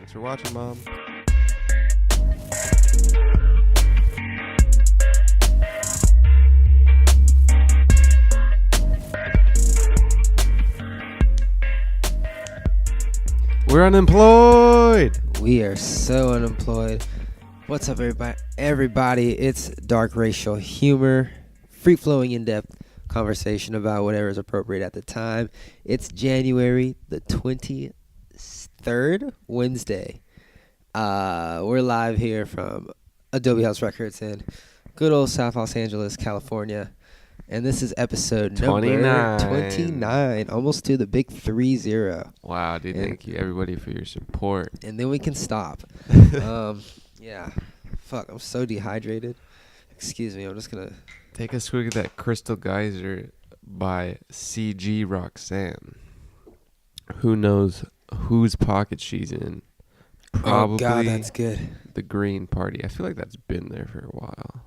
Thanks for watching, Mom. We're unemployed. We are so unemployed. What's up, everybody? It's dark racial humor, free-flowing, in-depth conversation about whatever is appropriate at the time. It's January the 23rd, Wednesday. We're live here from Adobe House Records in good old South Los Angeles, California. And this is episode 29, almost to the big 30. Wow, dude, thank you, everybody, for your support. And then we can stop. Yeah. Fuck, I'm so dehydrated. Excuse me, I'm just going to... Take a swig of that Crystal Geyser by CG Roxanne. Who knows whose pocket she's in? Probably oh, God, that's good. The Green Party. I feel like that's been there for a while.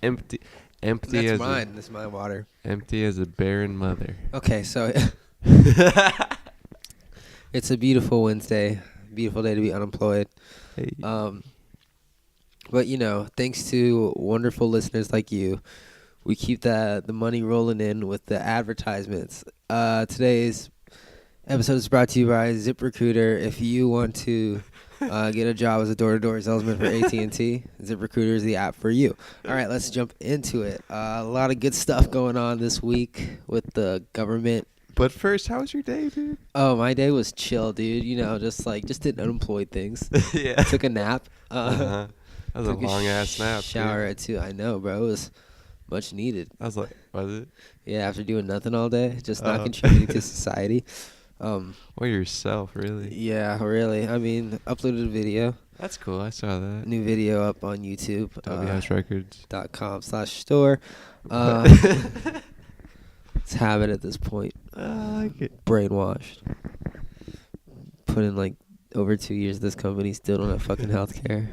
empty That's as mine. That's my water. Empty as a barren mother. Okay, so... It's a beautiful Wednesday. Beautiful day to be unemployed. Hey. But, you know, thanks to wonderful listeners like you, we keep the money rolling in with the advertisements. Today's episode is brought to you by ZipRecruiter. If you want to get a job as a door-to-door salesman for AT&T, ZipRecruiter is the app for you. All right, let's jump into it. A lot of good stuff going on this week with the government. But first, how was your day, dude? Oh, my day was chill, dude. You know, just did unemployed things. Yeah. Took a nap. That was a long-ass nap. Shower dude. at 2. I know, bro. It was much needed. I was like, was it? Yeah, after doing nothing all day, just not contributing to society. Well, yourself, really. Yeah, really. I mean, uploaded a video. That's cool. I saw that. New video up on YouTube. WHouseRecords.com/store. It's habit at this point. I like it. Brainwashed. Put in over 2 years. This company still don't have fucking healthcare.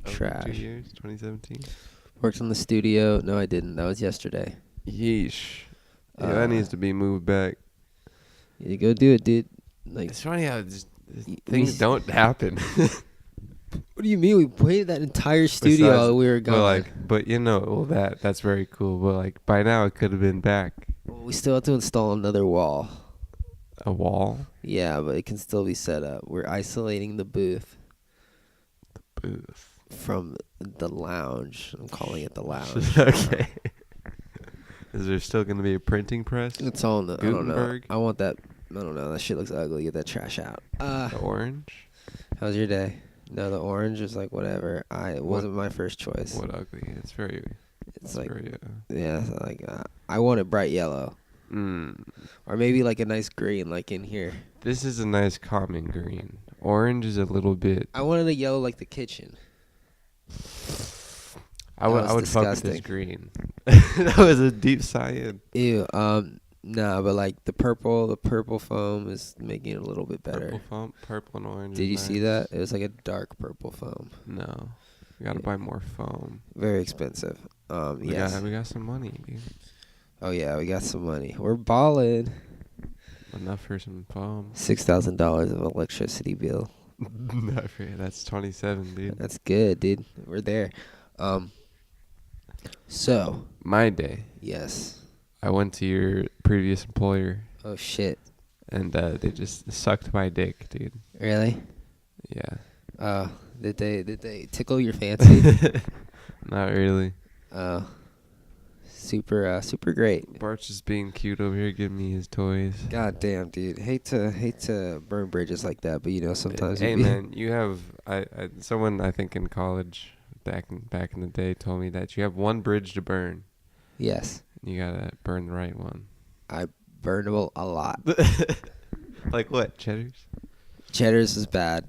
Trash. 2 years, 2017. Worked on the studio. No, I didn't. That was yesterday. Yeesh. Yeah, that needs to be moved back. You go do it, dude. It's funny how things don't happen. What do you mean? We played that entire studio while we were gone. But you know, well, that's very cool. But by now it could have been back. Well, we still have to install another wall. A wall? Yeah, but it can still be set up. We're isolating the booth. From the lounge. I'm calling it the lounge. Okay. Is there still going to be a printing press? It's all in the... Gutenberg? I don't know. I want that... I don't know. That shit looks ugly. Get that trash out. The orange? How's your day? No, the orange is whatever. It wasn't my first choice. What ugly? It's very... It's very, yeah, I want it bright yellow. Or maybe a nice green, in here. This is a nice common green. Orange is a little bit... I wanted a yellow like the kitchen. I would fuck with this green. That was a deep sigh. Ew. Nah, but the purple foam is making it a little bit better. Purple foam, purple and orange. Did you see that? It was a dark purple foam. No, we gotta buy more foam. Very expensive. Yes. We got some money, dude. Oh yeah, we got some money. We're balling. Enough for some foam. $6,000 of electricity bill. Not for you. That's 27, dude. That's good, dude. We're there. So my day. Yes. I went to your previous employer. Oh shit. And they just sucked my dick, dude. Really? Yeah. Did they tickle your fancy? Not really. Super great. Bart's just being cute over here, giving me his toys. God damn, dude. Hate to burn bridges like that, but sometimes. Hey man, you have someone I think in college back in the day told me that you have one bridge to burn. Yes. You gotta burn the right one. I burned them a lot. Like what? Cheddar's? Cheddar's is bad.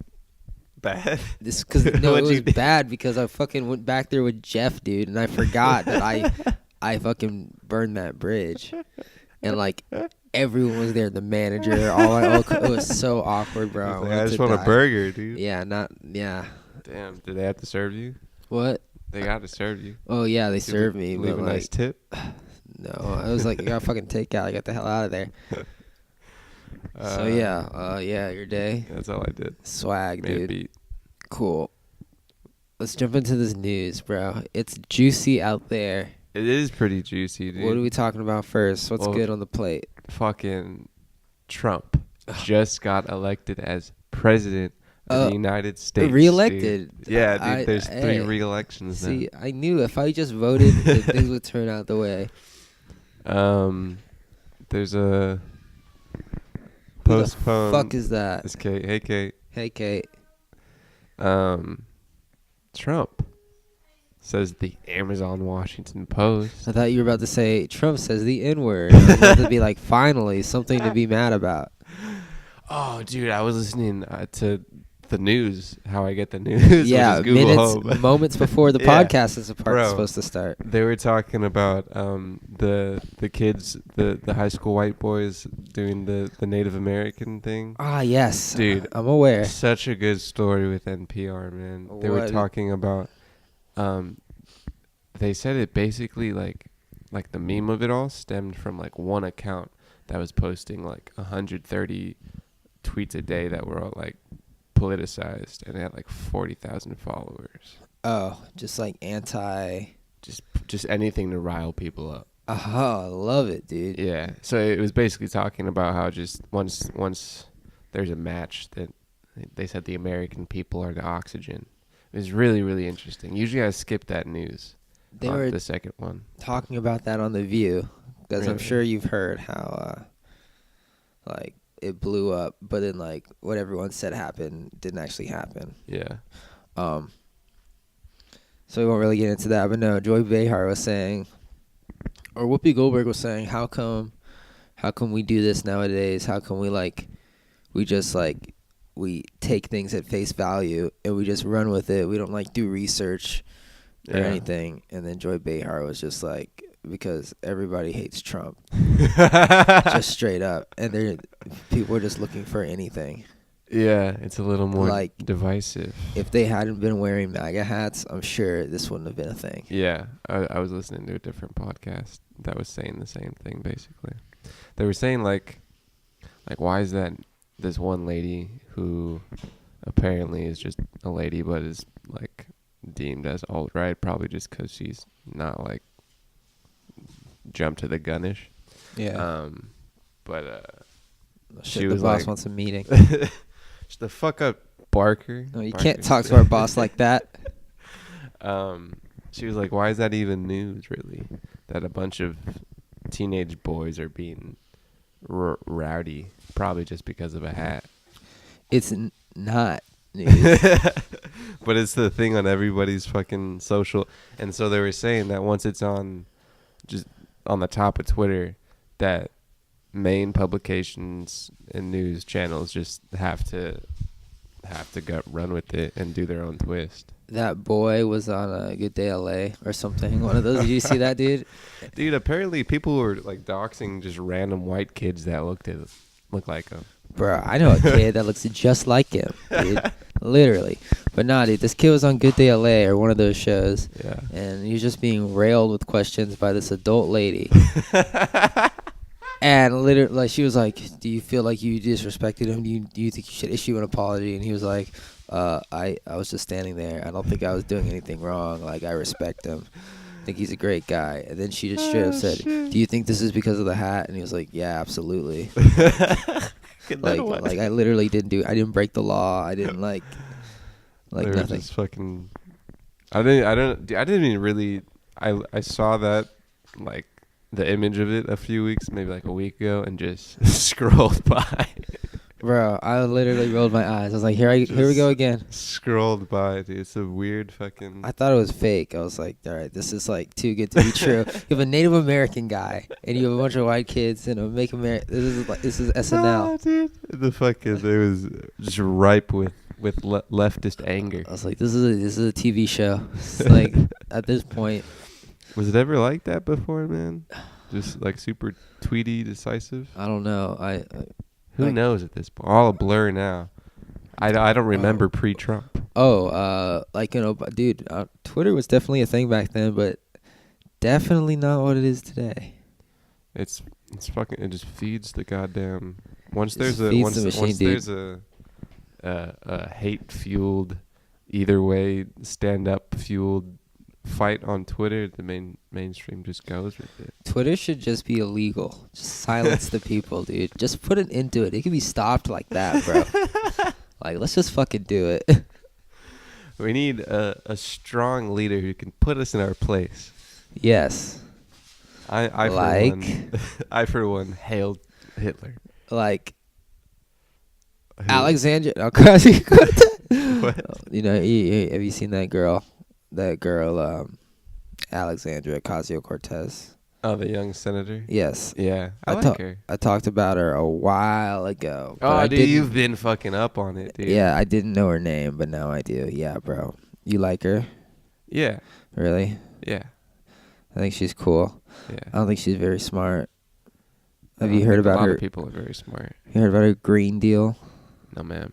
Bad? It was bad because I fucking went back there with Jeff, dude, and I forgot that I fucking burned that bridge, and everyone was there, the manager, it was so awkward, bro. I just want a burger, dude. Yeah, Damn, did they have to serve you? What? They got to serve you. Oh yeah, they served me. Leave a nice tip. No, I was I gotta fucking take out. I got the hell out of there. So yeah, your day. That's all I did. Swag, Made a dude. beat. Cool. Let's jump into this news, bro. It's juicy out there. It is pretty juicy, dude. What are we talking about first? What's Well, good on the plate? Fucking Trump just got elected as president of the United States. Reelected. Dude. Yeah, dude. There's 3 re-elections See, now. I knew if I just voted, then things would turn out the way. There's a Who postponed. the fuck is that? It's Kate. Hey, Kate. Hey, Kate. Trump says the Amazon Washington Post. I thought you were about to say Trump says the N-word. I was about to be like, finally, something to be mad about. Oh, dude, I was listening to the news. How I get the news? Yeah, which is Google minutes, Home. moments before the Yeah. podcast is supposed to start. They were talking about the kids, the high school white boys doing the Native American thing. Ah, yes, Dude, I'm aware. Such a good story with NPR, man. They were What? talking about. They said it basically like the meme of it all stemmed from like one account that was posting like 130 tweets a day that were all like politicized, and it had like 40,000 followers. Oh, just like Just anything to rile people up. Oh, I love it, dude. Yeah. So it was basically talking about how just once there's a match, that they said the American people are the oxygen. It was really, really interesting. Usually I skip that news. They were the second one. talking about that on The View, because I'm Really? sure you've heard how like it blew up, but then like what everyone said happened didn't actually happen. Yeah. So we won't really get into that, but no, Joy Behar was saying, or Whoopi Goldberg was saying, how come we do this nowadays? How come we just we take things at face value and we just run with it? We don't like do research or anything. And then Joy Behar was just like, because everybody hates Trump, just straight up, and people are just looking for anything. Yeah, it's a little more Like, divisive. If they hadn't been wearing MAGA hats, I'm sure this wouldn't have been a thing. Yeah, I was listening to a different podcast that was saying the same thing. Basically, they were saying like why is that this one lady who apparently is just a lady but is like deemed as alt-right, probably just because she's not like jump to the gunish. Yeah. But Shit, she the was boss like, wants a meeting. Shut the fuck up, Barker. No, you Barker. can't talk to our boss like that. She was like, why is that even news, really? That a bunch of teenage boys are being rowdy, probably just because of a hat. It's not news. But it's the thing on everybody's fucking social. And so they were saying that once it's just on the top of Twitter, that main publications and news channels just have to run with it and do their own twist. That boy was on a Good Day LA or something. One of those. Did you see that, dude? Dude, apparently people were like doxing just random white kids that look like him. Bro, I know a kid that looks just like him, dude. Literally. But nah, dude, this kid was on Good Day LA or one of those shows. Yeah. And he was just being railed with questions by this adult lady. And literally, like, she was like, do you feel like you disrespected him? Do you think you should issue an apology? And he was like, I was just standing there. I don't think I was doing anything wrong. Like, I respect him. I think he's a great guy. And then she just straight up said, do you think this is because of the hat? And he was like, yeah, absolutely. like I literally didn't break the law. I didn't like nothing. Just fucking, I didn't even really, I saw that, like, the image of it a few weeks, maybe like a week ago, and just scrolled by. Bro, I literally rolled my eyes. I was like, here we go again. Scrolled by, dude. It's a weird fucking. I thought it was fake. I was like, all right, this is like too good to be true. You have a Native American guy, and you have a bunch of white kids, and Make America. This is SNL. Oh, dude. The fucking, it was just ripe with leftist anger. I was like, this is a TV show. It's like at this point. Was it ever like that before, man? Just like super tweety, decisive? I don't know. Who knows at this point? All a blur now. I don't remember pre-Trump. Dude, Twitter was definitely a thing back then, but definitely not what it is today. It's fucking. It just feeds the goddamn Once Just there's a feeds once the machine, once dude. there's a hate fueled, either way, stand up fueled fight on Twitter, the mainstream just goes with it. Twitter should just be illegal. Just silence the people, dude. Just put an end to it. It can be stopped like that, bro. Like, let's just fucking do it. We need a strong leader who can put us in our place. Yes. I Like? for one, I for one hailed Hitler. Like Who- Alexandria. What? You know, have you seen that girl? That girl, Alexandria Ocasio-Cortez. Oh, the young senator. Yes. Yeah, I like her. I talked about her a while ago. but Oh, I dude, didn't- you've been fucking up on it, dude. Yeah, I didn't know her name, but now I do. Yeah, bro. You like her? Yeah. Really? Yeah. I think she's cool. Yeah. I don't think she's very smart. Have I you heard think about a lot her? of people are very smart. You heard about her Green Deal? No, ma'am.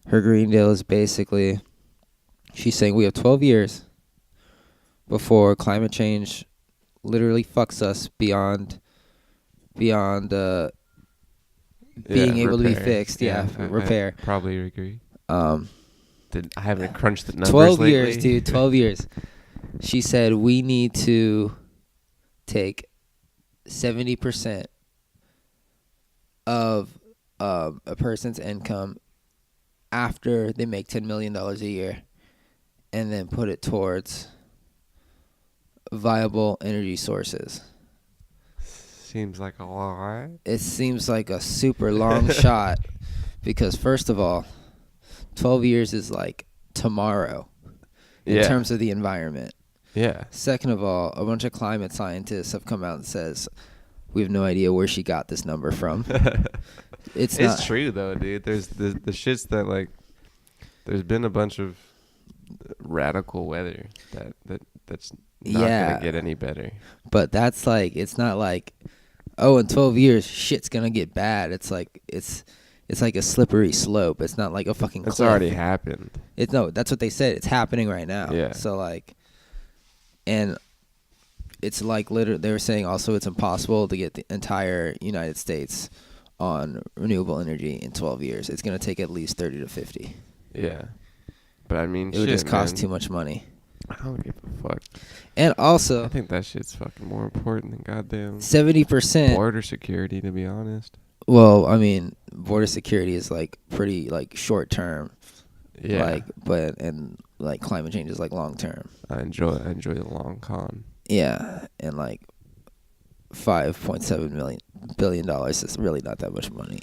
Her Green Deal is basically, she's saying we have 12 years before climate change literally fucks us beyond being able to be repair. fixed. Yeah, repair. I probably agree. Um, I haven't crunched the numbers 12 lately. years, dude. 12 years. She said we need to take 70% of a person's income after they make $10 million a year and then put it towards viable energy sources. Seems like a lot. It seems like a super long shot because, first of all, 12 years is like tomorrow in terms of the environment. Yeah. Second of all, a bunch of climate scientists have come out and says we have no idea where she got this number from. It's not true though, dude. There's the shits that like. There's been a bunch of radical weather that's not gonna get any better. But that's like, it's not like, oh, in 12 years shit's gonna get bad. It's like it's like a slippery slope. It's not like a fucking cliff. It's already happened. No, that's what they said. It's happening right now. Yeah. So like, and it's like literally they were saying also it's impossible to get the entire United States on renewable energy in 12 years. It's gonna take at least 30 to 50. Yeah. But I mean, It would just cost man. too much money. I don't give a fuck. And also, I think that shit's fucking more important than goddamn 70%. border security, to be honest. Well, I mean, border security is like pretty like short term. Yeah. Like, but and like climate change is like long term. I enjoy the long con. Yeah, and like $5.7 billion is really not that much money.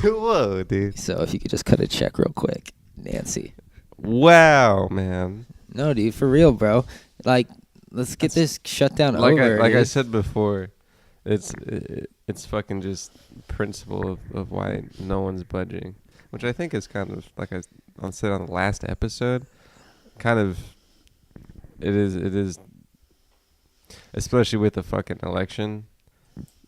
Whoa, dude. So if you could just cut a check real quick, Nancy. Wow, man. No, dude, for real, bro. Like, let's get this shut down over. I dude. said before, it's fucking just principle of why no one's budging, which I think is kind of like I said on the last episode, kind of it is especially with the fucking election,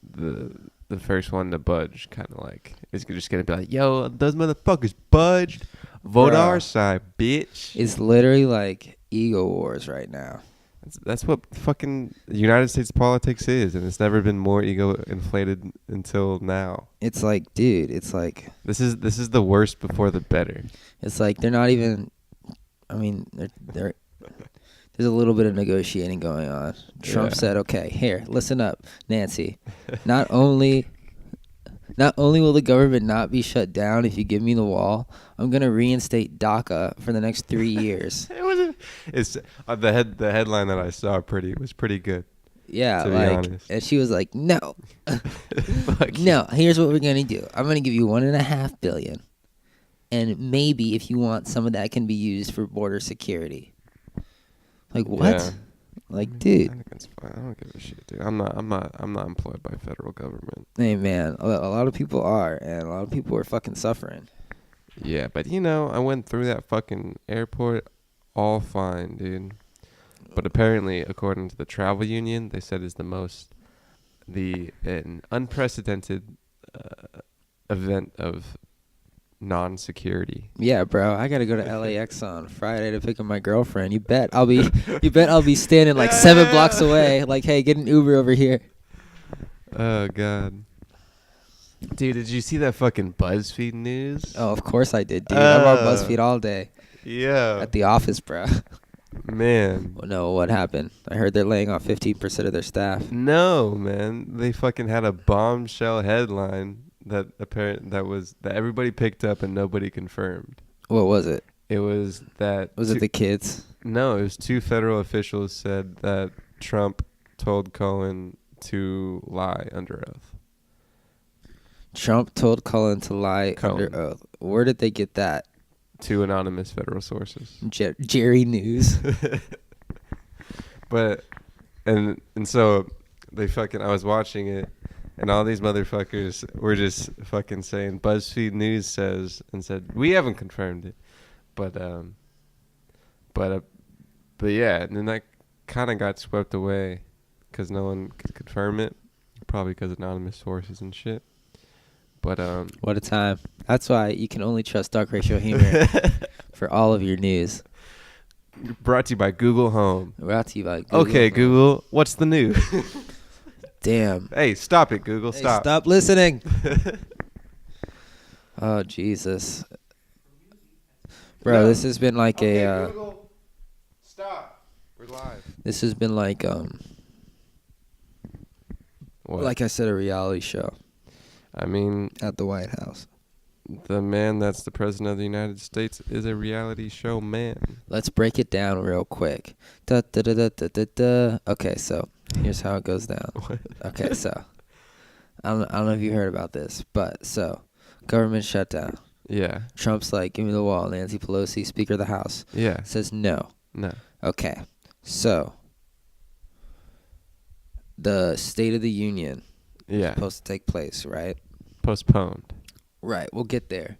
the first one to budge kind of like is just gonna be like, yo, those motherfuckers budged, vote Bruh. our side, bitch. It's literally like ego wars right now. That's what fucking United States politics is, and it's never been more ego inflated until now. It's like, dude, it's like This is the worst before the better. it's like they're not even. I mean, they're there's a little bit of negotiating going on. Trump Yeah. said, "Okay, here, listen up, Nancy. Not only will the government not be shut down if you give me the wall, I'm gonna reinstate DACA for the next 3 years." It's the headline that I saw was pretty good. Yeah, To be like, honest. and she was like, "No, Fuck you. no. Here's what we're gonna do. I'm gonna give you $1.5 billion, and maybe if you want, some of that can be used for border security." Like what? Yeah. Like, I dude. think it's fine. I don't give a shit, dude. I'm not employed by federal government. Hey, man. A lot of people are, and a lot of people are fucking suffering. Yeah, but I went through that fucking airport all fine, dude. But apparently, according to the travel union, they said is an unprecedented event of non-security. Yeah, bro. I gotta go to LAX on Friday to pick up my girlfriend. You bet I'll be standing like 7 blocks away. Like, hey, get an Uber over here. Oh God. Dude, did you see that fucking BuzzFeed news? Oh, of course I did, dude. I'm on BuzzFeed all day. Yeah. At the office, bro. Man. Well, no, what happened? I heard they're laying off 15% of their staff. No, man. They fucking had a bombshell headline that everybody picked up and nobody confirmed. What was it? It was that... Was it the kids? No, it was 2 federal officials said that Trump told Cohen to lie under oath. Trump told Cohen to lie under oath. Where did they get that? 2 anonymous federal sources. Jerry News. But and so they fucking, I was watching it and all these motherfuckers were just fucking saying BuzzFeed News says, and said we haven't confirmed it. But yeah, and then that kind of got swept away cuz no one could confirm it, probably cuz anonymous sources and shit. But what a time. That's why you can only trust Dark Ratio Humor for all of your news. Brought to you by Google Home. Brought to you by Google. Okay, Home. Google, what's the news? Damn. Hey, stop it, Google. Stop. Stop listening. Oh, Jesus. Bro, this has been like Google, stop. We're live. This has been like What? like I said, a reality show. I mean, At the White House. the man that's the president of the United States is a reality show man. Let's break it down real quick. Da, da, da, da, da, da, da. Okay, so here's how it goes down. Okay, so I don't know if you heard about this, but so government shutdown. Yeah. Trump's like, give me the wall. Nancy Pelosi, Speaker of the House, Yeah. says no. No. Okay, so the State of the Union Yeah. is supposed to take place, right? Postponed. Right, we'll get there.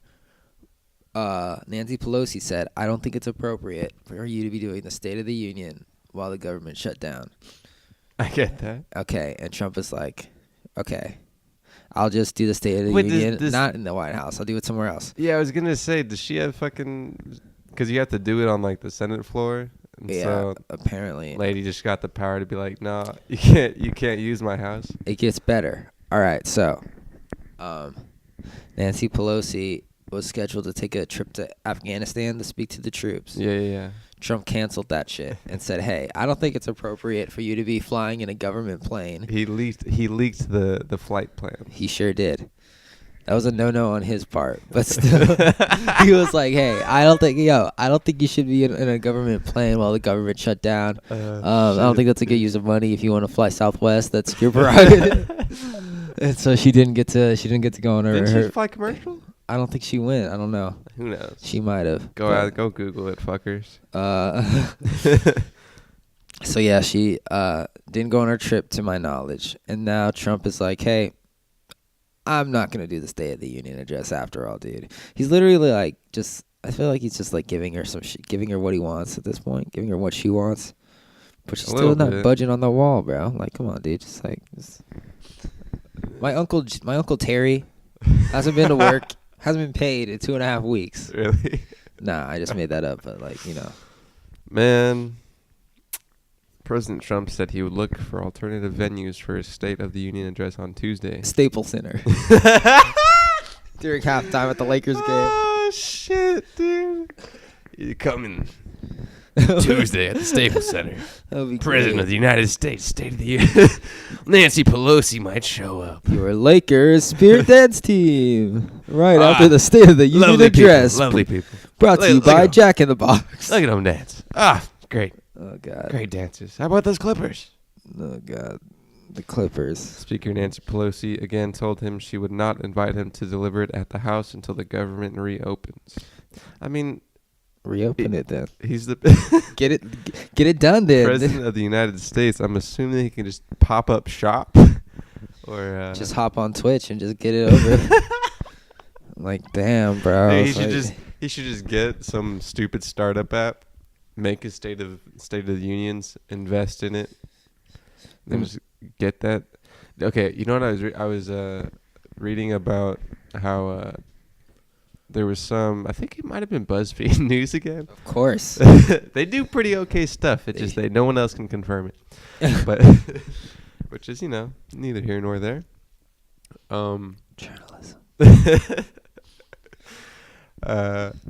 Nancy Pelosi said, I don't think it's appropriate for you to be doing the State of the Union while the government shut down. I get that. Okay, and Trump is like, okay, I'll just do the State of the Wait, Union, this- not in the White House. I'll do it somewhere else. Yeah, I was going to say, does she have fucking... Because you have to do it on, like, the Senate floor. And Yeah, so apparently. lady just got the power to be like, nah, you can't use my house. It gets better. All right, so Nancy Pelosi was scheduled to take a trip to Afghanistan to speak to the troops. Yeah. Trump canceled that shit and said, hey, I don't think it's appropriate for you to be flying in a government plane. He leaked the flight plan. He sure did. That was a no-no on his part, but still, he was like, "Hey, I don't think you should be in a government plane while the government shut down. I don't think that's a good use of money. If you want to fly Southwest, that's your prerogative." And so she didn't get to go on her. Didn't she fly commercial? I don't think she went. I don't know. Who knows? She might have. Go Google it, fuckers. So yeah, she didn't go on her trip, to my knowledge, and now Trump is like, "Hey, I'm not going to do the State of the Union address after all, dude." He's literally like, I feel like he's just like giving her some shit, giving her what he wants at this point, giving her what she wants. But she's still not budging on the wall, bro. Like, come on, dude. My uncle Terry hasn't been to work, hasn't been paid in 2.5 weeks. Really? Nah, I just made that up, but like, Man, President Trump said he would look for alternative venues for his State of the Union address on Tuesday. Staples Center. During halftime at the Lakers game. Oh, shit, dude. You're coming Tuesday at the Staples Center. President of the United States, State of the Union. Nancy Pelosi might show up. Your Lakers Spirit Dance Team. Right after the State of the Union address. Lovely people. Brought to you by Jack in the Box. Look at them dance. Ah, great. Oh, God. Great dancers. How about those Clippers? Oh, God. The Clippers. Speaker Nancy Pelosi again told him she would not invite him to deliver it at the House until the government reopens. I mean... Reopen it then. He's the... Get it done then. President of the United States. I'm assuming he can just pop up shop. Or just hop on Twitch and just get it over. Like, damn, bro. Dude, he should just get some stupid startup app, make his State of the Unions, invest in it, then just get that. Okay, you know what I was reading about how there was some, I think it might have been BuzzFeed News again. Of course. They do pretty okay stuff. It's just no one else can confirm it. But which is, neither here nor there. Journalism.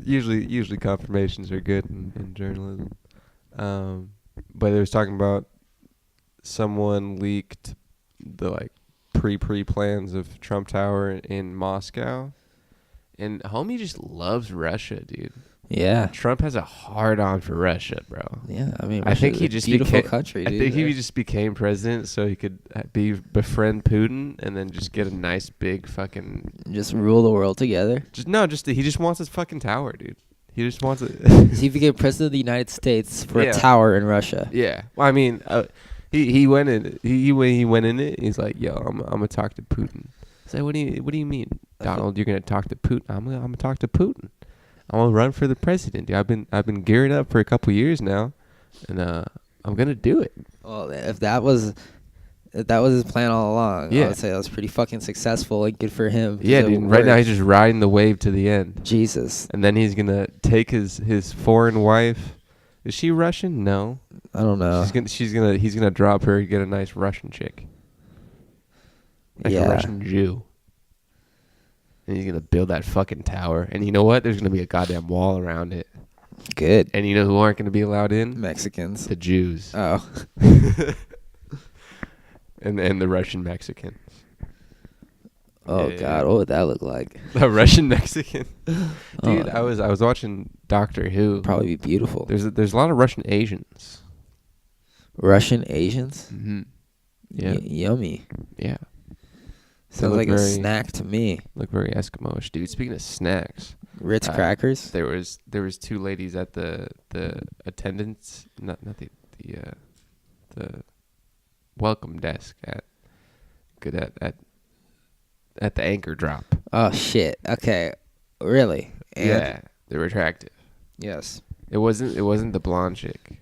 Usually confirmations are good in journalism. But it was talking about someone leaked the like pre plans of Trump Tower in Moscow, and homie just loves Russia, dude. Yeah. Trump has a hard on for Russia, bro. Yeah, I mean, I think he Russia's a just beautiful country, I dude. think he just became president so he could befriend Putin and then just get a nice big fucking just rule the world together. He just wants his fucking tower, dude. He just wants it. He became president of the United States for Yeah. a tower in Russia. Yeah. Well, I mean, he went in. He went in it. He's like, yo, I'm gonna talk to Putin. I said, what do you mean, Donald? You're gonna talk to Putin? I'm gonna talk to Putin. I want to run for the president, dude. I've been gearing up for a couple years now, and I'm gonna do it. Well, if that was his plan all along, Yeah. I would say that was pretty fucking successful and good for him. Yeah, So dude. Right now he's just riding the wave to the end, Jesus. and then he's gonna take his foreign wife. Is she Russian? No. I don't know. He's gonna drop her and get a nice Russian chick, like a Russian Jew. And he's gonna build that fucking tower. And you know what? There's gonna be a goddamn wall around it. Good. And you know who aren't gonna be allowed in? Mexicans. The Jews. Oh. and the Russian Mexicans. Oh Yeah. God, what would that look like? A Russian Mexican. Dude, Oh. I was watching Doctor Who. Probably be beautiful. There's a lot of Russian Asians. Russian Asians? Mm-hmm. Yeah. Yummy. Yeah. Sounds look like a very- snack to me. Look very Eskimo-ish, dude. Speaking of snacks, Ritz crackers? there was two ladies at the attendance, not the welcome desk at the anchor drop. Oh shit. Okay. Really? And Yeah, they were attractive. Yes. It wasn't the blonde chick.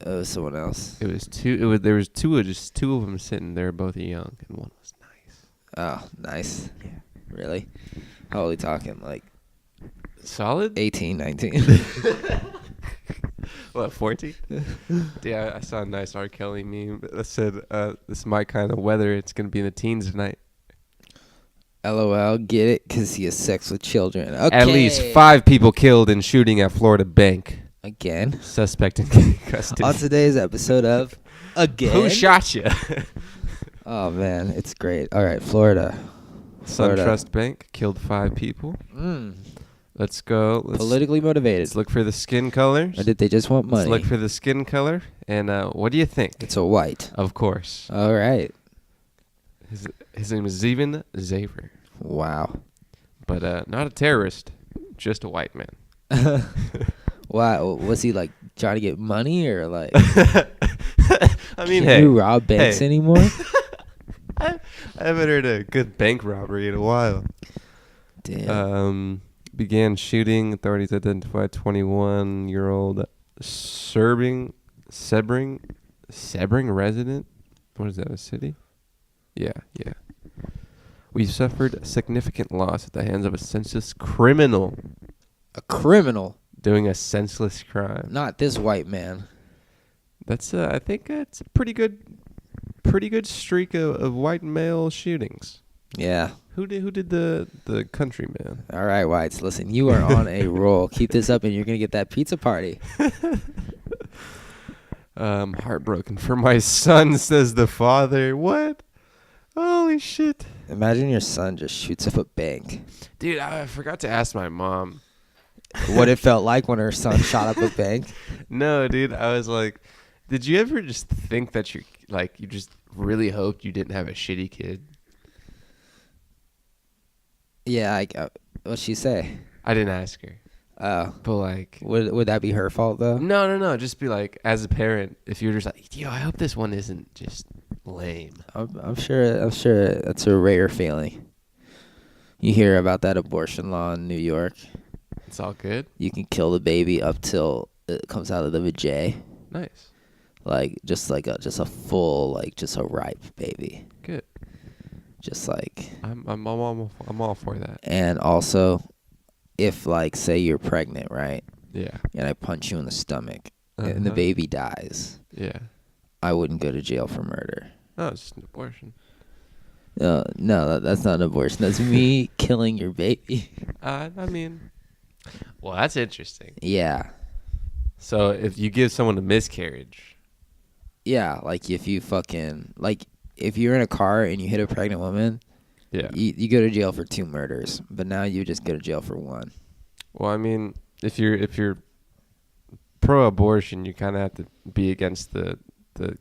It was someone else. There was two of them sitting there, both young, and one was nice. Oh, nice. Yeah. Really? How old are we talking? Like Solid? 18, 19? What, 14? Yeah, I saw a nice R. Kelly meme that said, this is my kind of weather. It's going to be in the teens tonight. LOL, get it? Because he has sex with children. Okay. At least 5 people killed in shooting at Florida bank. Again? Suspect in custody. On today's episode of Again? Who shot you? Oh, man. It's great. All right, Florida. SunTrust Bank killed 5 people. Let's go. Politically motivated. Let's look for the skin colors. Or did they just want money? Let's look for the skin color. And what do you think? It's a white. Of course. All right. His name is Zevin Zaver. Wow. But not a terrorist, just a white man. Wow. Was he like trying to get money or like? I mean, Can you rob banks anymore? I haven't heard a good bank robbery in a while. Damn. Began shooting. Authorities identified 21-year-old Sebring resident. What is that, a city? Yeah. We suffered significant loss at the hands of a senseless criminal. A criminal? Doing a senseless crime. Not this white man. That's I think it's a pretty good streak of white male shootings. Yeah. Who did the countryman? All right, whites. Listen, you are on a roll. Keep this up, and you're gonna get that pizza party. Heartbroken for my son, says the father. What? Holy shit! Imagine your son just shoots up a bank. Dude, I forgot to ask my mom What it felt like when her son shot up a bank. No, dude, I was like, did you ever just think that you just really hoped you didn't have a shitty kid? Yeah, what'd she say? I didn't ask her. Oh. But like, would that be her fault though? No. Just be like, as a parent, if you're just like, yo, I hope this one isn't just lame. I'm sure that's a rare feeling. You hear about that abortion law in New York? It's all good. You can kill the baby up till it comes out of the vajay. Nice. Like just a full, like just a ripe baby. Good. Just like I'm all for that. And also, if like say you're pregnant, right? Yeah. And I punch you in the stomach and the baby dies. Yeah. I wouldn't go to jail for murder. No, it's just an abortion. No, that's not an abortion. That's me killing your baby. I mean, well, that's interesting. Yeah. So if you give someone a miscarriage, Yeah, like if you fucking if you're in a car and you hit a pregnant woman, yeah. you go to jail for 2 murders, but now you just go to jail for 1. Well, I mean, if you're pro-abortion, you kind of have to be against the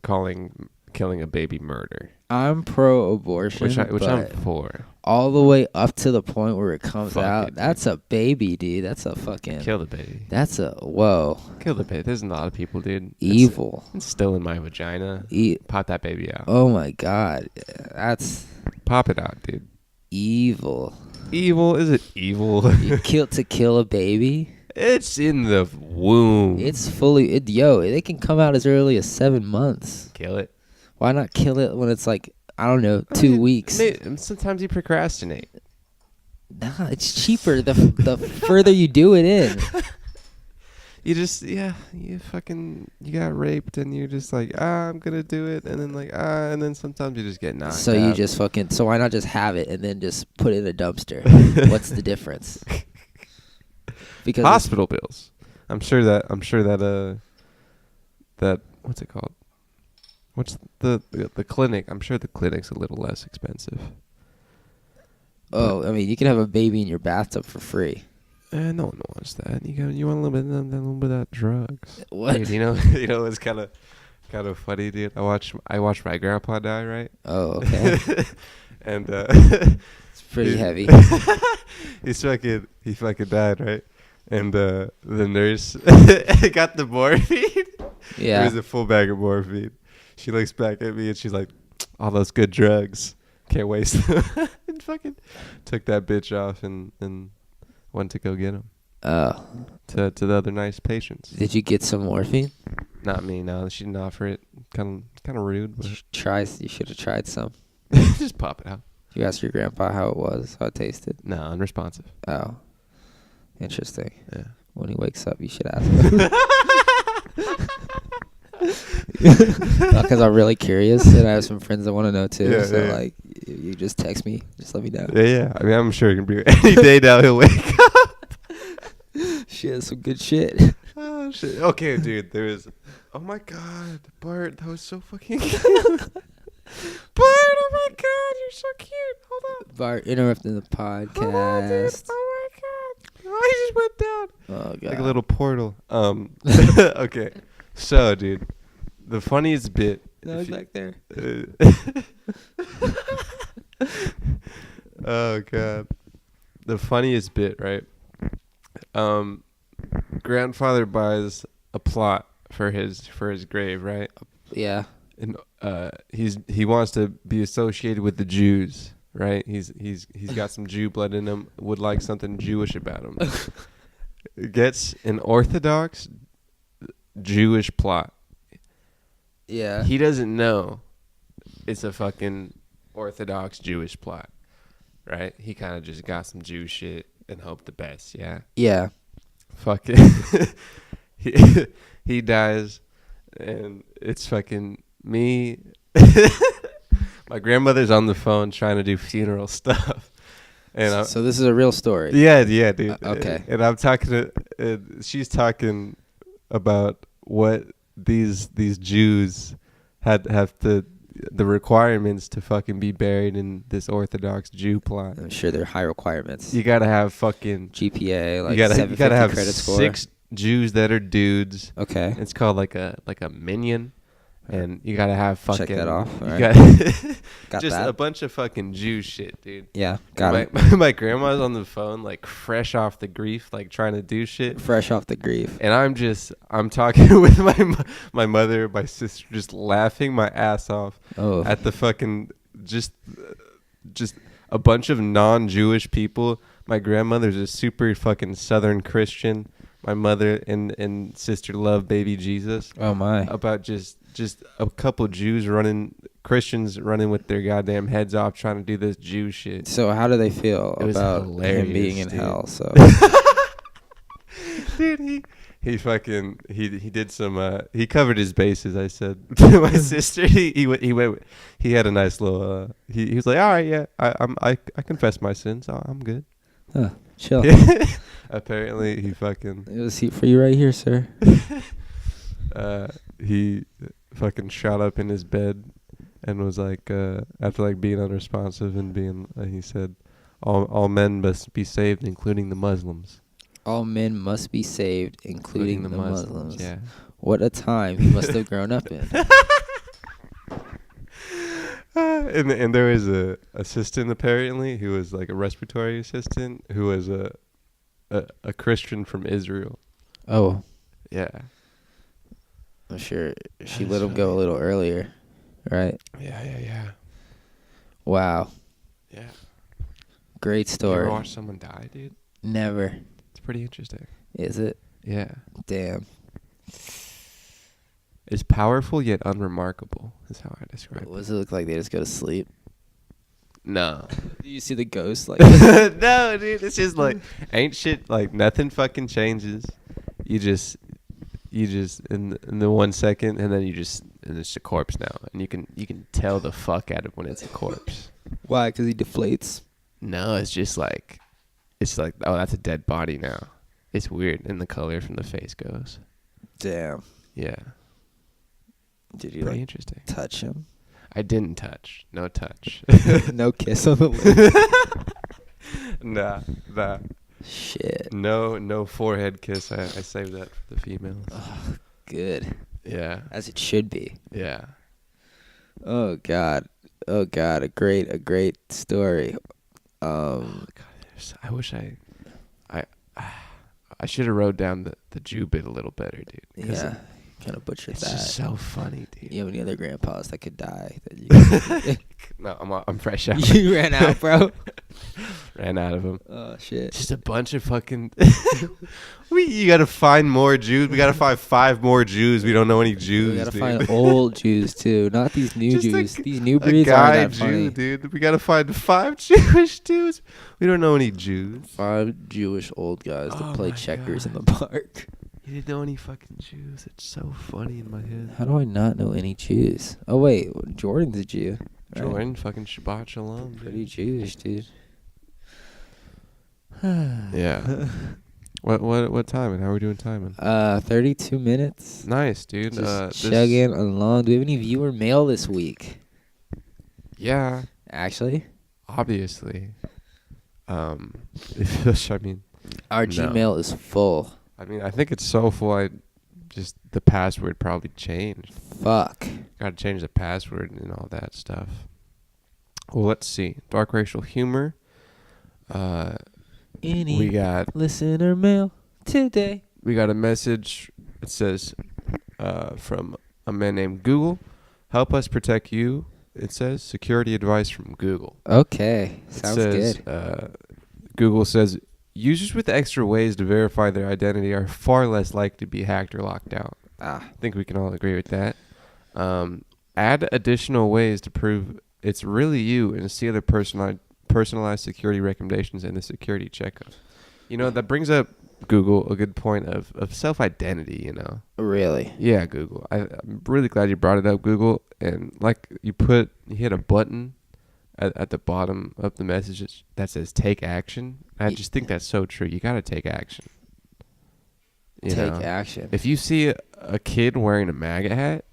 killing a baby murder. I'm pro-abortion, Which I'm for. All the way up to the point where it comes Fuck out. it, that's a baby, dude. That's a fucking... Kill the baby. That's a... Whoa. Kill the baby. There's a lot of people, dude. Evil. It's still in my vagina. Pop that baby out. Oh, my God. That's... Pop it out, dude. Evil. Evil? Is it evil? You kill a baby? It's in the womb. It's fully... they can come out as early as 7 months. Kill it. Why not kill it when it's like, I don't know, 2 weeks? Sometimes you procrastinate. Nah, it's cheaper the further you do it in. You got raped and you're just like, I'm going to do it. And then and then sometimes you just get knocked So out. you just so why not just have it and then just put it in a dumpster? What's the difference? Because hospital bills. I'm sure that what's it called? What's the clinic? I'm sure the clinic's a little less expensive. Oh, I mean, you can have a baby in your bathtub for free. No one wants that. You want a little bit of that drugs. What? Dude, you know it's kind of funny, dude. I watched my grandpa die, right? Oh, okay. And it's pretty heavy. he fucking died, right? And the nurse got the morphine. Yeah. It was a full bag of morphine. She looks back at me and she's like, all those good drugs. Can't waste them. And fucking took that bitch off and went to go get him. Oh. To the other nice patients. Did you get some morphine? Not me, no. She didn't offer it. Kind of rude. But You should have tried some. just pop it out. You asked your grandpa how it was, how it tasted? No, unresponsive. Oh. Interesting. Yeah. When he wakes up, you should ask him. Because I'm really curious, and I have some friends that want to know too. Yeah, so yeah. like, you just text me, just let me know. Yeah. I mean, I'm sure it can be any day now. He'll wake up. She has some good shit. Oh shit. Okay, dude. There was. Oh my god, Bart, that was so fucking cute. Bart, oh my god, you're so cute. Hold on. Bart interrupting the podcast. Hold on, dude. Oh my god. Oh, he just went down. Oh god. Like a little portal. Okay. So, dude, the funniest bit. No, he's back there. Oh god. The funniest bit, right? Grandfather buys a plot for his grave, right? Yeah. And he wants to be associated with the Jews, right? He's got some Jew blood in him. Would like something Jewish about him. Gets an Orthodox Jewish plot. Yeah. He doesn't know it's a fucking Orthodox Jewish plot, right? He kind of just got some Jew shit and hoped the best, yeah? Yeah. Fucking he dies and it's fucking me. My grandmother's on the phone trying to do funeral stuff. And so this is a real story. Yeah, dude. Okay. And I'm talking to she's talking about what these Jews have to the requirements to fucking be buried in this Orthodox Jew plot. I'm sure there are high requirements. You gotta have fucking GPA, like you gotta have credit score. 6 Jews that are dudes. Okay. It's called like a minion. And you gotta have fucking... Check that off. All right. Got just that. A bunch of fucking Jew shit, dude. Yeah, got it. My grandma's on the phone, like, fresh off the grief, like, trying to do shit. Fresh off the grief. And I'm talking with my mother, my sister, just laughing my ass off at the fucking... Just a bunch of non-Jewish people. My grandmother's a super fucking Southern Christian. My mother and sister love baby Jesus. Oh, my. About just a couple Christians running with their goddamn heads off trying to do this Jew shit. So how do they feel it about him being in dude. hell? So, dude, he did some he covered his bases. I said to my sister, he had a nice little he was like, all right, yeah, I confess my sins. I'm good. Huh, chill. Apparently he fucking There's a seat for you right here, sir. he fucking shot up in his bed and was like after like being unresponsive and being he said all men must be saved, including the Muslims. All men must be saved, including the Muslims. Yeah. What a time he must have grown up in. And there was a assistant apparently who was like a respiratory assistant who was a Christian from Israel. Oh, Yeah. I'm sure she let him go a little earlier, right? Yeah. Wow. Yeah. Great You story. ever watch someone die, dude? Never. It's pretty interesting. Is it? Yeah. Damn. It's powerful yet unremarkable is how I describe What does it look like? They just go to sleep? No. Do you see the ghost? Like, No, dude. It's just like ain't shit. Like nothing fucking changes. You just in the 1 second, and then and it's a corpse now, and you can tell the fuck out of when it's a corpse. why? Because he deflates? No, it's like oh, that's a dead body now. It's weird, and the color from the face goes. Damn. Yeah. Did you Pretty like interesting. touch him? I didn't touch. No touch. No kiss on the lips? Nah. Shit. No forehead kiss. I saved that for the females. Oh, good. Yeah. As it should be. Yeah. Oh God. A great story. God, I wish I should have wrote down the Jew bit a little better, dude. Yeah. Kind of butchered It's that. just so funny, dude. You have any other grandpas that could die? That No, I'm fresh out. you ran out, bro. Ran out of them. Oh shit. Just a bunch of fucking. You gotta find more Jews. We gotta find 5 more Jews. We don't know any Jews. We gotta dude. find old Jews too, not these new Just Jews. These new A breeds guy aren't that Jew, funny. dude. We gotta find 5 Jewish dudes. We don't know any Jews. 5 Jewish old guys Oh that play my checkers in God. the park. You didn't know any fucking Jews. It's so funny in my head. How do I not know any Jews? Oh wait, Jordan's a Jew. right? Jordan, fucking Shabbat Shalom. Pretty Dude. Jewish, dude. Yeah. What timing? How are we doing timing? 32 minutes. Nice, dude. Just chugging along. Do we have any viewer mail this week? Yeah, Actually, obviously. I mean, our No. Gmail is full. I think it's so full. Just the password probably changed. Fuck. Got to change the password and all that stuff. Well, let's see. Dark racial humor. Any We got listener mail today. a message. It says from a man named Google. Help us protect you. It says security advice from Google. Okay, sounds says, good. Google says users with extra ways to verify their identity are far less likely to be hacked or locked out. I think we can all agree with that. Add additional ways to prove it's really you and see other personalized security recommendations in the security checkup. That brings up Google a good point of self-identity, Really? Yeah, Google. I'm really glad you brought it up, Google. And like you hit a button at the bottom of the message that says take action. I just think that's so true. You got to take action. Take action. If you see a kid wearing a MAGA hat,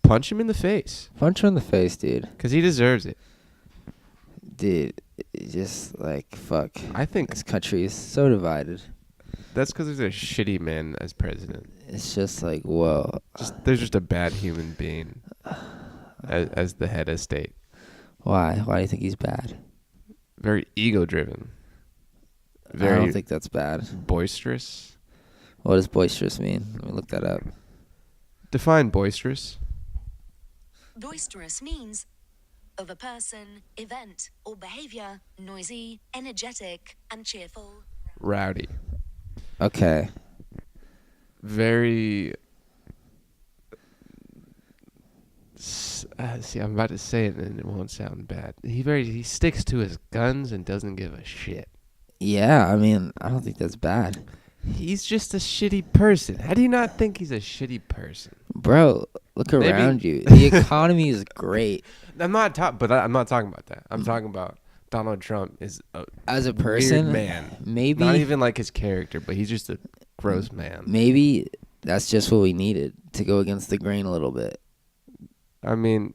punch him in the face. Punch her in the face, dude. Because he deserves it. Dude, it's just like, fuck. I think This country is so divided. that's because there's a shitty man as president. It's just like, whoa. There's just a bad human being as the head of state. Why? Why do you think he's bad? Very ego-driven. I Very don't think that's bad. boisterous. What does boisterous mean? Let me look that up. Define boisterous. Boisterous means of a person, event, or behavior, noisy, energetic, and cheerful. Rowdy. Okay. Very... see, I'm about to say it and it won't sound bad. He sticks to his guns and doesn't give a shit. Yeah, I mean, I don't think that's bad. He's just a shitty person. How do you not think he's a shitty person? Bro, look Maybe- around you. The economy is great. I'm not talking about that. I'm talking about Donald Trump is a As a person, weird man. maybe Not even like his character, but he's just a gross man. maybe that's just what we needed to go against the grain a little bit. I mean,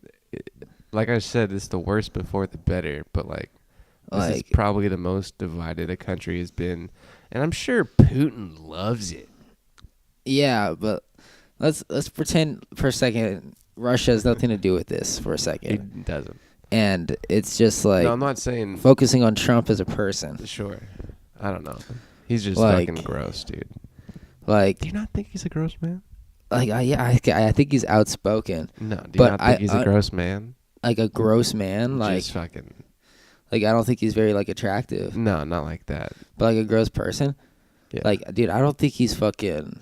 like I said, it's the worst before the better, but this is probably the most divided a country has been, and I'm sure Putin loves it. Yeah, but let's pretend for a second Russia has nothing to do with this for a He second. doesn't. And it's just like No, I'm not saying. focusing on Trump as a person. Sure. I don't know. He's just Like- fucking gross, dude. Like, Do you not think he's a gross man? I think he's outspoken. No. Do you But not think he's a I- gross man? Like a gross man. Just fucking. I don't think he's very like attractive. No, not like that. But like a gross person. Yeah. Like, dude, I don't think he's fucking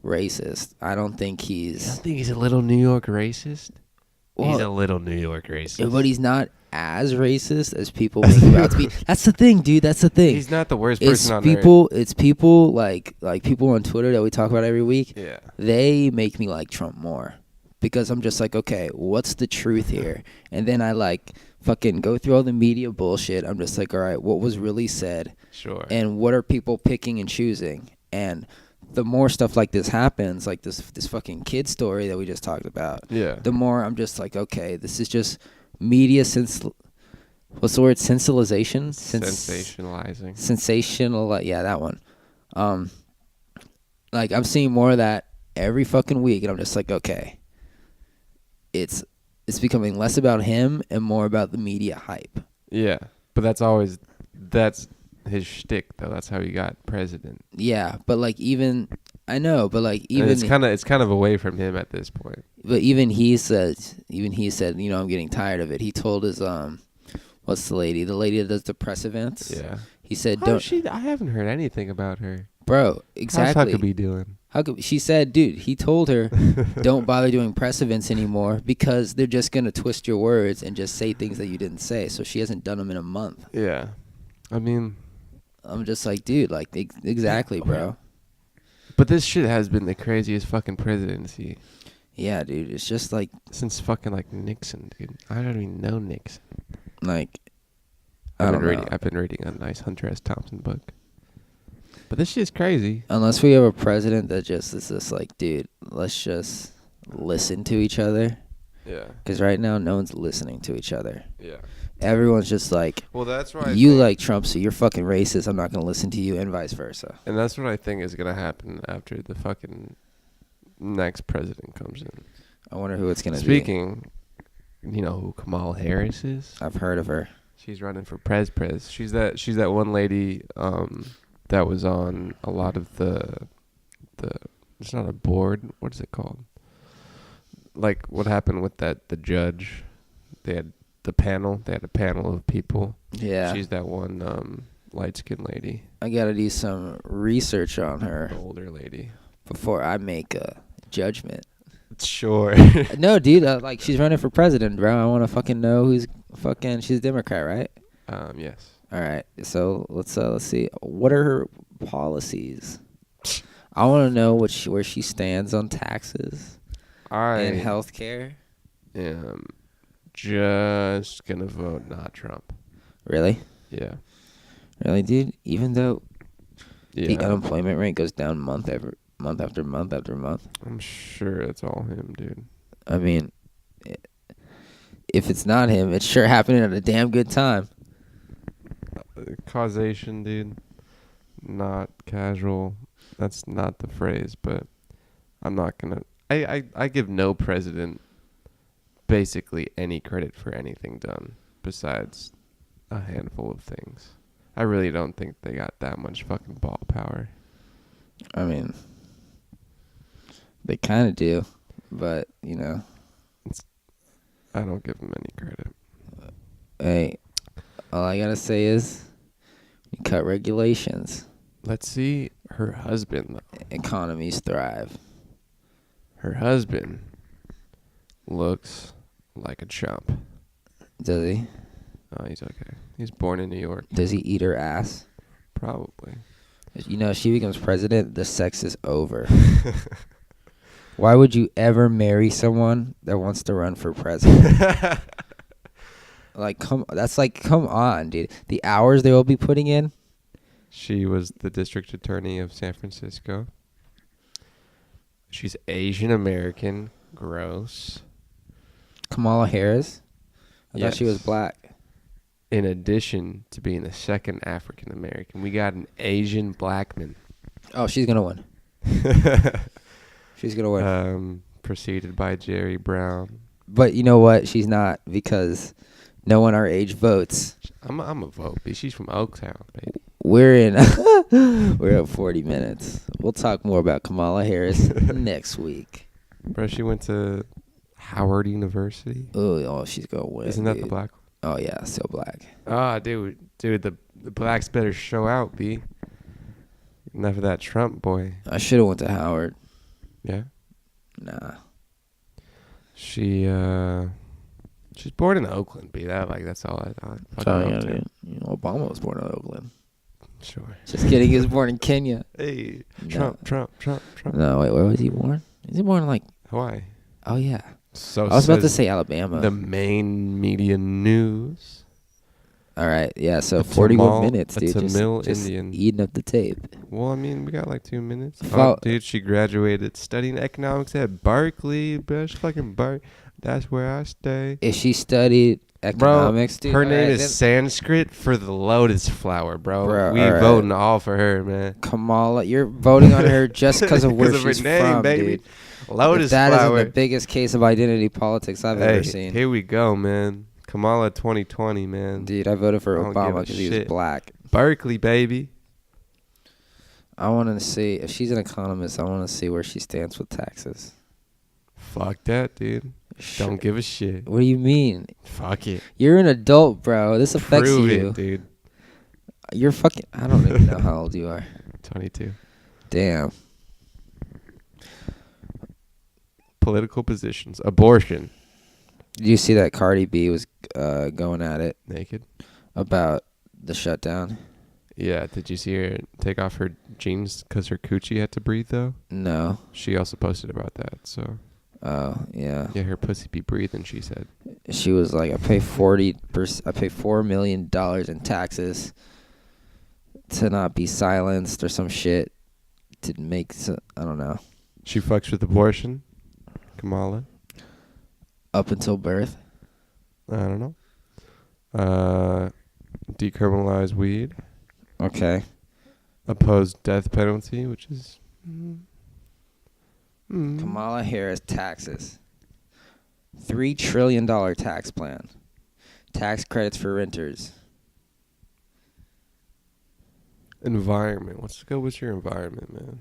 racist. I don't think You he's. don't think he's a little New York racist? He's a Well, little New York racist. but he's not as racist as people make him out to be. That's the thing, dude. That's the thing. He's not the worst It's person on people. It's people like people on Twitter that we talk about every week. earth. Yeah. They make me like Trump more because I'm just like, okay, what's the truth here? And then I like fucking go through all the media bullshit. I'm just like, all right, what was really said, Sure. and what are people picking and choosing? And the more stuff like this happens, like this fucking kid story that we just talked about, Yeah. the more I'm just like, okay, this is just media what's the word? Sensationalization? Sensationalizing. Sensational, yeah, that one. Like I'm seeing more of that every fucking week, and I'm just like, okay, it's becoming less about him and more about the media hype. Yeah. But that's his shtick, though. That's how he got president. Yeah, but like even I know, but like And even it's kind of away from him at this point. but even he said, you know, I'm getting tired of it. He told his what's the lady that does the press events? Yeah. He said, I haven't heard anything about her. bro, How's exactly. Huckabee doing? She said, dude, he told her, don't bother doing press events anymore because they're just going to twist your words and just say things that you didn't say. So she hasn't done them in a month. Yeah. I mean, I'm just like, dude, like, exactly, bro. but this shit has been the craziest fucking presidency Yeah, dude, it's just like, since fucking like Nixon, dude. I don't even know Nixon. like, I don't know. I've been reading a nice Hunter S. Thompson book. But this shit's crazy. Unless we have a president that just is just like, dude, let's just listen to each other. Yeah. Because right now, no one's listening to each other. Yeah. Everyone's just like, Well, that's right. you like Trump, so you're fucking racist. I'm not going to listen to you, and vice versa. And that's what I think is gonna happen after the fucking next president comes in. I wonder who it's going to be. Speaking, you know who Kamala Harris is? I've heard of her. She's running for pres. She's that one lady that was on a lot of the it's not a board. What is it called? Like what happened with the judge? They had the panel. They had a panel of people. Yeah. She's that one light skinned lady. I got to do some research on her The older lady. before I make a judgment. Sure. No, dude, like she's running for president, bro. I want to fucking know who's fucking. She's a Democrat, right? Yes. All right. So let's see. What are her policies? I want to know where she stands on taxes and healthcare. am just gonna vote not Trump. Really? Yeah. Really, dude? Even though the Yeah. unemployment rate goes down month after month after month. I'm sure it's all him, dude. I mean, if it's not him, it's sure happening at a damn good time. Causation, dude. Not casual. That's not the phrase, but I'm not gonna. I give no president basically any credit for anything done besides a handful of things. I really don't think they got that much fucking ball power. I mean, they kind of do, but, you know. I don't give them any credit. Hey, all I gotta say is, you cut regulations. Let's see her husband, though. Economies thrive. Her husband looks like a chump. Does he? Oh, he's okay. He's born in New York. Does he eat her ass? Probably. You know, if she becomes president, the sex is over. Why would you ever marry someone that wants to run for president? Like, come on, dude. The hours they will be putting in. She was the district attorney of San Francisco. She's Asian American. Gross. Kamala Harris. I thought she was Yes. black. In addition to being the second African American, we got an Asian black man. Oh, she's gonna win. She's gonna win. Preceded by Jerry Brown. But you know what? She's not, because no one our age votes. I'm a vote, but she's from Oaktown, baby. We're at 40 minutes. We'll talk more about Kamala Harris next week. Bro, she went to Howard University. Oh, she's gonna win. Isn't that dude. the black one? Oh yeah, so black. Ah, dude, the blacks better show out, B. Enough of that Trump boy. I should have went to Howard. Yeah. Nah. She's born in Oakland, B. That's all I fucking know, too. You know, Obama was born in Oakland. Sure. Just kidding. He was born in Kenya. Hey, No. Trump. No, wait, where was he born? Is he born in like? Hawaii. Oh yeah. So I was about to says say Alabama. the main media news. All right. Yeah. So A 41 Tamil- minutes, a dude. Tamil Just Indian. eating up the tape. Well, I mean, we got like 2 minutes. Fol- Dude, she graduated studying economics at Berkeley. Bitch, fucking That's where I stay. If she studied economics, dude. Her name alright, is then Sanskrit for the lotus flower, bro. Bro, We alright. voting all for her, man. Kamala. You're voting on her just because of where 'Cause of her she's name, from, baby. dude. Lotus If that flower. isn't the biggest case of identity politics I've ever Hey, seen. here we go, man. Kamala 2020, man. Dude, I voted for I don't give Obama a because he was shit. black. Berkeley, baby. I want to see, if she's an economist, I want to see where she stands with taxes. Fuck that, dude. Don't give a shit. What do you mean? Fuck it. You're an adult, bro. This affects Prove you. it, dude. You're fucking, I don't even know how old you are. 22. Damn. Political positions. Abortion. Did you see that Cardi B was going at it Naked. about the shutdown? Yeah, did you see her take off her jeans because her coochie had to breathe, though? No. She also posted about that, so. Oh, yeah. Yeah, her pussy be breathing, she said. She was like, I pay $4 million in taxes to not be silenced or some shit to make, I don't know. She fucks with abortion. Kamala. Up until birth. I don't know. Decriminalize weed. Okay. Oppose death penalty, which is... Kamala Harris taxes. $3 trillion tax plan. Tax credits for renters. Environment. What's your environment, man?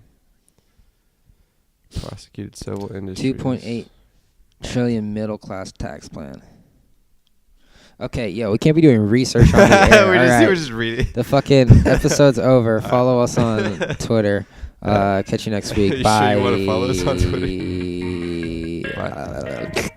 Prosecuted civil industries. 2.8 trillion middle class tax plan. Okay, yo, we can't be doing research on the air. We're just reading. The fucking episode's over. Follow us on Twitter. Catch you next week. You Bye. sure you wanna follow us on Twitter? Bye.